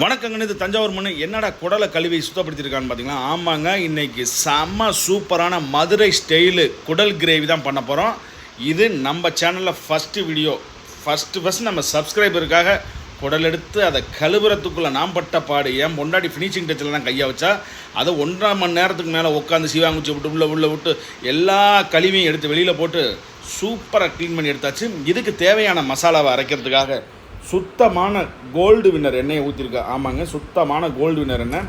வணக்கங்க. இது தஞ்சாவூர் மண்ணு. என்னடா குடலை கழுவி சுத்தப்படுத்தியிருக்கான்னு பார்த்தீங்களா? ஆமாங்க, இன்றைக்கி செம்ம சூப்பரான மதுரை ஸ்டைலு குடல் கிரேவி தான் பண்ண போகிறோம். இது நம்ம சேனலில் ஃபஸ்ட்டு வீடியோ. ஃபஸ்ட்டு நம்ம சப்ஸ்கிரைபருக்காக குடல் எடுத்து அதை கழுவுறதுக்குள்ளே நான் பட்ட பாடு. ஏன் பொண்டாடி ஃபினிஷிங் டச்சில் தான் கையை வச்சா அதை 1.5 மணி நேரத்துக்கு மேலே உட்காந்து சீவாங்குச்சி விட்டு உள்ளே விட்டு எல்லா கழுவியும் எடுத்து வெளியில் போட்டு சூப்பராக க்ளீன் பண்ணி எடுத்தாச்சு. இதுக்கு தேவையான மசாலாவை அரைக்கிறதுக்காக சுத்தமான கோல்டு வின்னர் எண்ணெயை ஊற்றிருக்கேன். ஆமாங்க, சுத்தமான கோல்டு வின்னர் எண்ணெய்.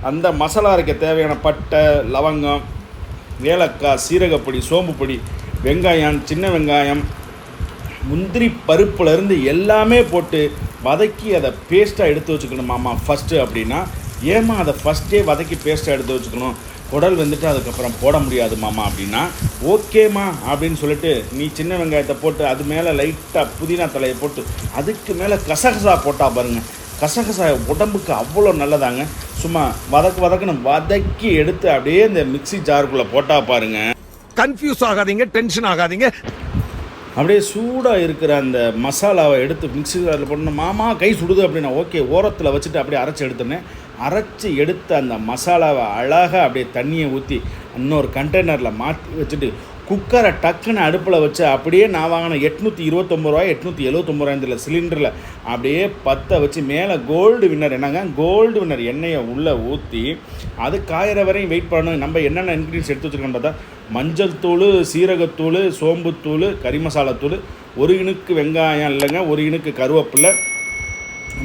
அந்த மசாலா அரைக்க தேவையான பட்டை, லவங்கம், ஏலக்காய், சீரகப்பொடி, சோம்பு பொடி, வெங்காயம், சின்ன வெங்காயம், முந்திரி பருப்புலேருந்து எல்லாமே போட்டு வதக்கி அதை பேஸ்ட்டாக எடுத்து வச்சுக்கணும். மாமா ஃபஸ்ட்டு அப்படின்னா ஏமா அதை ஃபஸ்ட்டே வதக்கி பேஸ்ட்டாக எடுத்து வச்சுக்கணும், குடல் வந்துட்டு அதுக்கப்புறம் போட முடியாது மாமா அப்படின்னா ஓகேம்மா அப்படின்னு சொல்லிட்டு நீ சின்ன வெங்காயத்தை போட்டு அது மேலே லைட்டாக புதினா தலையை போட்டு அதுக்கு மேலே கசகசா போட்டால் பாருங்கள். கசகசா உடம்புக்கு அவ்வளோ நல்லதாங்க. சும்மா வதக்குன்னு வதக்கி எடுத்து அப்படியே இந்த மிக்ஸி ஜாருக்குள்ளே போட்டால் பாருங்கள். கன்ஃபியூஸ் ஆகாதீங்க, டென்ஷன் ஆகாதீங்க. அப்படியே சூடாக இருக்கிற அந்த மசாலாவை எடுத்து மிக்ஸி ஜாரில் போடணும். மாமா கை சுடுது அப்படின்னா ஓகே, ஓரத்தில் வச்சுட்டு அப்படியே அரைச்சி எடுத்துனேன். அரைச்சி எடுத்த அந்த மசாலாவை அழகாக அப்படியே தண்ணியை ஊற்றி இன்னொரு கண்டெய்னரில் மாற்றி வச்சுட்டு குக்கரை டக்குன்னு அடுப்பில் வச்சு அப்படியே நான் வாங்கின 829 ரூபாய் 879 ரூபாய் சிலிண்டரில் அப்படியே பற்ற வச்சு மேலே கோல்டு வின்னர் என்னங்க கோல்டு வின்னர் எண்ணெயை உள்ளே ஊற்றி அது காயிற வரையும் வெயிட் பண்ணணும். நம்ம என்னென்ன இன்க்ரீடியன்ஸ் எடுத்து வச்சுருக்கோன்னு பார்த்தா மஞ்சள் தூள், சீரகத்தூள், சோம்புத்தூள், கறி மசாலாத்தூள், 1 இனுக்கு வெங்காயம் இல்லைங்க, 1 இனுக்கு கருவேப்பிலை,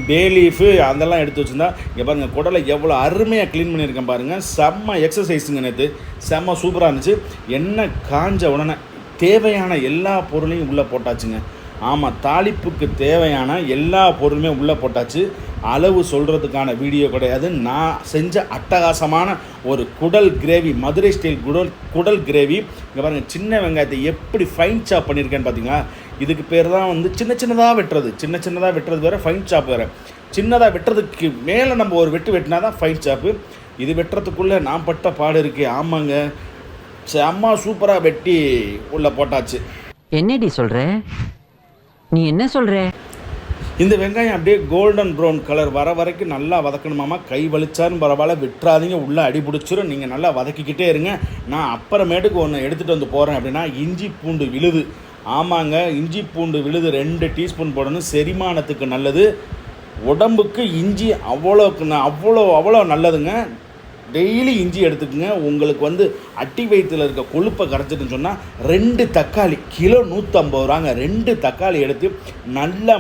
பேலீஃபு அதெல்லாம் எடுத்து வச்சுருந்தா. இங்கே பாருங்கள் குடலை எவ்வளோ அருமையாக க்ளீன் பண்ணியிருக்கேன் பாருங்கள். செம்ம எக்ஸசைஸுங்க நேற்று, செம்ம சூப்பராக இருந்துச்சு. எண்ணெய் காஞ்ச உடனே தேவையான எல்லா பொருளையும் உள்ளே போட்டாச்சுங்க. ஆமாம், தாளிப்புக்கு தேவையான எல்லா பொருளுமே உள்ளே போட்டாச்சு. அளவு சொல்கிறதுக்கான வீடியோ கிடையாது. நான் செஞ்ச அட்டகாசமான ஒரு குடல் கிரேவி, மதுரை ஸ்டைல் குடல் கிரேவி. இங்கே பாருங்கள், சின்ன வெங்காயத்தை எப்படி ஃபைன் சாப் பண்ணியிருக்கேன்னு பார்த்தீங்களா? இதுக்கு பேர் தான் வந்து சின்ன சின்னதாக வெட்டுறது வேறு, ஃபைன் சாப் வேறு. சின்னதாக வெட்டுறதுக்கு மேலே நம்ம ஒரு வெட்டினா தான் ஃபைன் சாப்பு. இது வெட்டுறதுக்குள்ளே நான் பட்ட பாடு இருக்குது. ஆமாங்க, அம்மா சூப்பராக வெட்டி உள்ளே போட்டாச்சு. என்னடி சொல்கிற? நீ என்ன சொல்கிற? இந்த வெங்காயம் அப்படியே கோல்டன் ப்ரௌன் கலர் வர வரைக்கும் நல்லா வதக்கணுமாமா. கை வலிச்சாருன்னு பரவாயில்ல, விட்டுறாதீங்க, உள்ளே அடி பிடிச்சிரும். நீங்கள் நல்லா வதக்கிக்கிட்டே இருங்க. நான் அப்புறமேட்டுக்கு ஒன்று எடுத்துகிட்டு வந்து போகிறேன். அப்படின்னா இஞ்சி பூண்டு விழுது. ஆமாங்க, இஞ்சி பூண்டு விழுது 2 டீஸ்பூன் போடணும். செரிமானத்துக்கு நல்லது. உடம்புக்கு இஞ்சி அவ்வளோ நல்லதுங்க. டெய்லி இஞ்சி எடுத்துக்கோங்க. உங்களுக்கு வந்து அட்டி வயிற்றில் இருக்க கொழுப்பை கரைச்சிட்டுன்னு சொன்னால் 2 தக்காளி கிலோ 150 ரூபாங்க. 2 தக்காளி எடுத்து நல்லா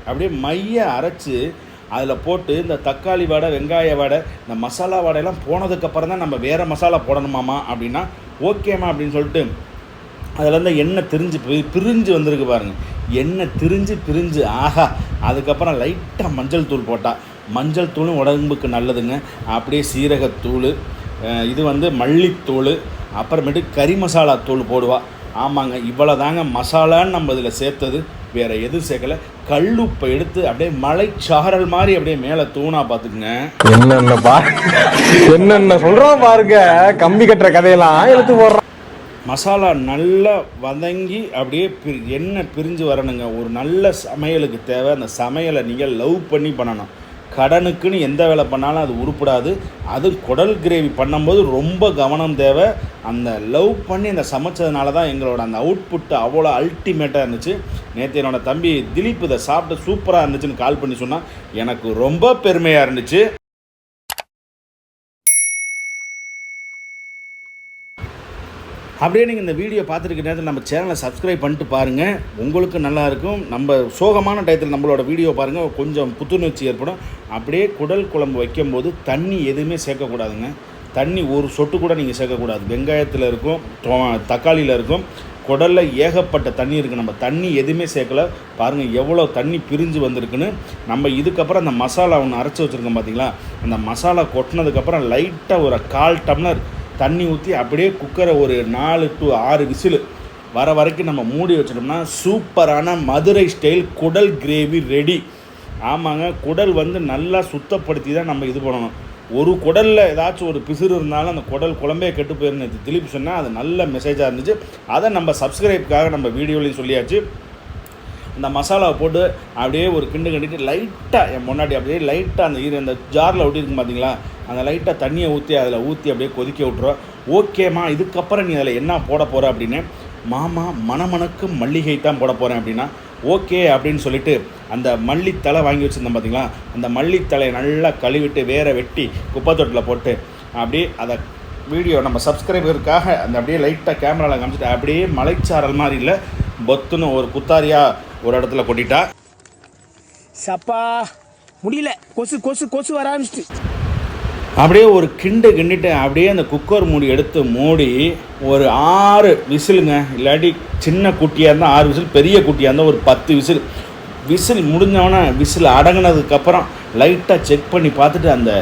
அப்படியே மைய அரைச்சி அதில் போட்டு இந்த தக்காளி வடை, வெங்காய வடை, இந்த மசாலா வடையெல்லாம் போனதுக்கப்புறம் தான் நம்ம வேறு மசாலா போடணுமாமா அப்படின்னா ஓகேம்மா அப்படின்னு சொல்லிட்டு அதில் எண்ணெய் பிரிஞ்சு வந்திருக்கு பாருங்கள். எண்ணெய் பிரிஞ்சு ஆஹா. அதுக்கப்புறம் லைட்டாக மஞ்சள் தூள் போட்டால், மஞ்சள் தூளும் உடம்புக்கு நல்லதுங்க. அப்படியே சீரகத்தூள், இது வந்து மல்லித்தூள், அப்புறமேட்டு கறி மசாலா தூள் போடுவா. ஆமாங்க, இவ்வளோ தாங்க மசாலான்னு நம்ம இதில் சேர்த்தது, வேறு எதுவும் சேர்க்கலை. கல்லுப்பை எடுத்து அப்படியே மலைச்சாரல் மாதிரி அப்படியே மேலே தூணா பார்த்துக்குங்க. என்னென்ன சொல்கிறோம் பாருங்க, கம்பி கட்டுற கதையெல்லாம் எடுத்து போடுறோம். மசாலா நல்லா வதங்கி அப்படியே எண்ணெய் பிரிஞ்சு வரணுங்க. ஒரு நல்ல சமையலுக்கு தேவை. அந்த சமையலை நீங்கள் லவ் பண்ணி பண்ணணும். கடனுக்குன்னு எந்த வேலை பண்ணாலும் அது உருப்படாது. அது குடல் கிரேவி பண்ணும்போது ரொம்ப கவனம் தேவை. அந்த லவ் பண்ணி அந்த சமைச்சதுனால தான் எங்களோட அந்த அவுட்புட்டு அவ்வளோ அல்டிமேட்டாக இருந்துச்சு. நேற்று என்னோடய தம்பி திலீப் இதை சாப்பிட்டு சூப்பராக இருந்துச்சுன்னு கால் பண்ணி சொன்னால் எனக்கு ரொம்ப பெருமையாக இருந்துச்சு. அப்படியே நீங்கள் இந்த வீடியோ பார்த்துருக்க நேரத்தில் நம்ம சேனலை சப்ஸ்கிரைப் பண்ணிட்டு பாருங்கள். உங்களுக்கு நல்லாயிருக்கும். நம்ம சோகமான டயத்தில் நம்மளோட வீடியோ பாருங்கள், கொஞ்சம் புத்துணர்ச்சி ஏற்படும். அப்படியே குடல் குழம்பு வைக்கும்போது தண்ணி எதுவுமே சேர்க்கக்கூடாதுங்க. தண்ணி ஒரு சொட்டு கூட நீங்கள் சேர்க்கக்கூடாது. வெங்காயத்தில் இருக்கும், தக்காளியில் இருக்கும், குடலில் ஏகப்பட்ட தண்ணி இருக்குது. நம்ம தண்ணி எதுவுமே சேர்க்கலை. பாருங்கள் எவ்வளோ தண்ணி பிரிஞ்சு வந்திருக்குன்னு. நம்ம இதுக்கப்புறம் அந்த மசாலா ஒன்று அரைச்சி வச்சுருக்கோம் பார்த்தீங்களா? அந்த மசாலா கொட்டினதுக்கப்புறம் லைட்டாக ஒரு 1/4 டம்ளர் தண்ணி ஊற்றி அப்படியே குக்கரை ஒரு 4 to 6 விசில் வர வரைக்கும் நம்ம மூடி வச்சிட்டோம்னா சூப்பரான மதுரை ஸ்டைல் குடல் கிரேவி ரெடி. ஆமாங்க, குடல் வந்து நல்லா சுத்தப்படுத்தி தான் நம்ம இது பண்ணணும். ஒரு குடலில் ஏதாச்சும் ஒரு பிசுறு இருந்தாலும் அந்த குடல் குழம்பே கெட்டு போயிருந்தது திலீப் சொன்னால் அது நல்ல மெசேஜாக இருந்துச்சு. அதை நம்ம சப்ஸ்கிரைப்காக நம்ம வீடியோலையும் சொல்லியாச்சு. அந்த மசாலாவை போட்டு அப்படியே ஒரு கிண்டு கிண்டிட்டு லைட்டாக என் முன்னாடி அப்படியே லைட்டாக அந்த ஜாரில் ஒட்டியிருக்கும் பார்த்தீங்களா, அந்த லைட்டாக தண்ணியை ஊற்றி அதில் ஊற்றி அப்படியே கொதிக்க விட்ருவோம். ஓகேம்மா இதுக்கப்புறம் நீ அதில் என்ன போட போகிற அப்படின்னு, மாமா மணமணக்கு மல்லிகை தான் போட போகிறேன் அப்படின்னா, ஓகே அப்படின்னு சொல்லிட்டு அந்த மல்லித்தலை வாங்கி வச்சுருந்தேன் பார்த்தீங்களா, அந்த மல்லித்தலையை நல்லா கழுவிட்டு வேற வெட்டி குப்பை தொட்டில் போட்டு அப்படியே அதை வீடியோ நம்ம சப்ஸ்கிரைபருக்காக அந்த அப்படியே லைட்டாக கேமராவில் காமிச்சிட்டு அப்படியே மலைச்சாரல் மாதிரி இல்லை பொத்துன்னு ஒரு குத்தாரியாக ஒரு இடத்துல கொட்டிட்டா. சப்பா முடியல, கொசு கொசு கொசு வர ஆரம்பிச்சிட்டு அப்படியே ஒரு கிண்டிட்டு அப்படியே அந்த குக்கர் மூடி எடுத்து மூடி ஒரு 6 விசிலுங்க, இல்லாட்டி சின்ன குட்டியாக இருந்தால் 6 விசில், பெரிய குட்டியாக இருந்தால் ஒரு 10 விசில். விசில் முடிஞ்சவொன்னே விசில் அடங்கினதுக்கப்புறம் லைட்டாக செக் பண்ணி பார்த்துட்டு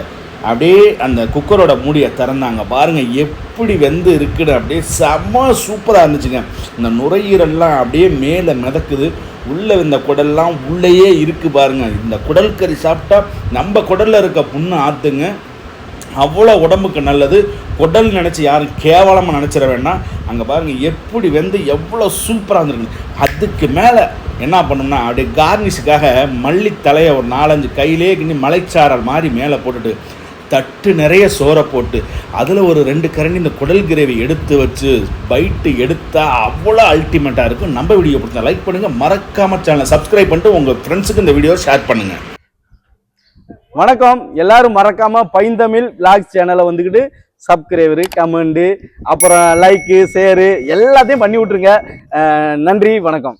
அப்படியே அந்த குக்கரோட மூடியை திறந்தாங்க. பாருங்கள் எப்படி வெந்து இருக்குன்னு, அப்படியே செம்ம சூப்பராக இருந்துச்சுங்க. இந்த நுரையீரல்லாம் அப்படியே மேலே மிதக்குது, உள்ளே இந்த குடல்லாம் உள்ளேயே இருக்குது பாருங்கள். இந்த குடல் கறி சாப்பிட்டா நம்ம குடலில் இருக்க புண்ணு ஆற்றுங்க, அவ்வளோ உடம்புக்கு நல்லது. குடல் நினச்சி யாரும் கேவலமாக நினச்சிட வேண்டாம். அங்கே பாருங்கள் எப்படி வெந்து எவ்வளோ சூப்பராக இருந்துருக்கு. அதுக்கு மேலே என்ன பண்ணோம்னா அப்படியே கார்னிஷுக்காக மல்லித்தலையை ஒரு 4-5 கையிலே கிண்டி மலைச்சாரல் மாதிரி மேலே போட்டுட்டு தட்டு நிறைய சோறை போட்டு அதில் ஒரு 2 கரண்டி இந்த குடல் கிரேவி எடுத்து வச்சு பைட்டு எடுத்தால் அவ்வளோ அல்டிமேட்டாக இருக்கும். நம்ம வீடியோ பிடிச்சா லைக் பண்ணுங்கள், மறக்காமல் சேனலை சப்ஸ்கிரைப் பண்ணிட்டு உங்கள் ஃப்ரெண்ட்ஸுக்கு இந்த வீடியோ ஷேர் பண்ணுங்கள். வணக்கம், எல்லாரும் மறக்காம பைந்தமிழ் விளாக்ஸ் சேனலை வந்துக்கிட்டு சப்ஸ்கிரைபரு, கமெண்டு, அப்புறம் லைக்கு, ஷேரு எல்லாத்தையும் பண்ணி விட்ருங்க. நன்றி, வணக்கம்.